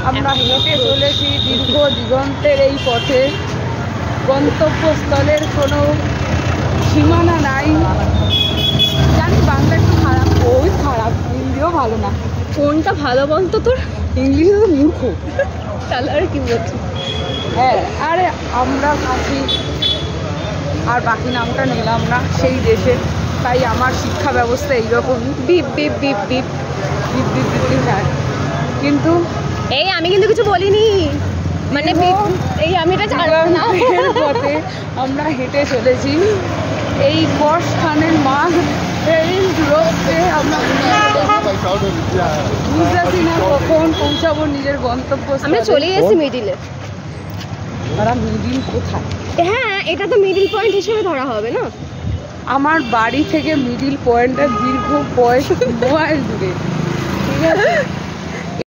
আমরা হেঁটে চলেছি দীর্ঘ দিগন্তের এই পথে। গন্তব্যস্থলের কোনো সীমানা নাই। জানি বাংলা একটু খারাপ, ওই খারাপ, হিন্দিও ভালো না। কোনটা ভালো বলতো তোর? ইংলিশে তো মূর্খ। তাহলে আর কি বলছি? হ্যাঁ, আরে আমরা আছি আর বাকি নামটা নিলাম না সেই দেশে, তাই আমার শিক্ষা ব্যবস্থা এইরকমই। Beep beep beep beep beep beep beep beep. হ্যাঁ, কিন্তু এই আমি কিন্তু কিছু বলিনি, মানে এই আমি এটা জানলাম না। পথে আমরা হেঁটে চলেছি এই বর্ষখানের মাঘ এই দূরত্বে। আমরা বুঝতেছি না কখন পৌঁছাবো নিজের গন্তব্য। আমরা চলে এসেছি মিডিলে। ওরা মিডিল কোথায়? হ্যাঁ, এটা তো মিডিল পয়েন্ট হিসেবে ধরা হবে না? আমার বাড়ি থেকে মিডিল পয়েন্টটা দীর্ঘ 5 মাইল দূরে, ঠিক আছে?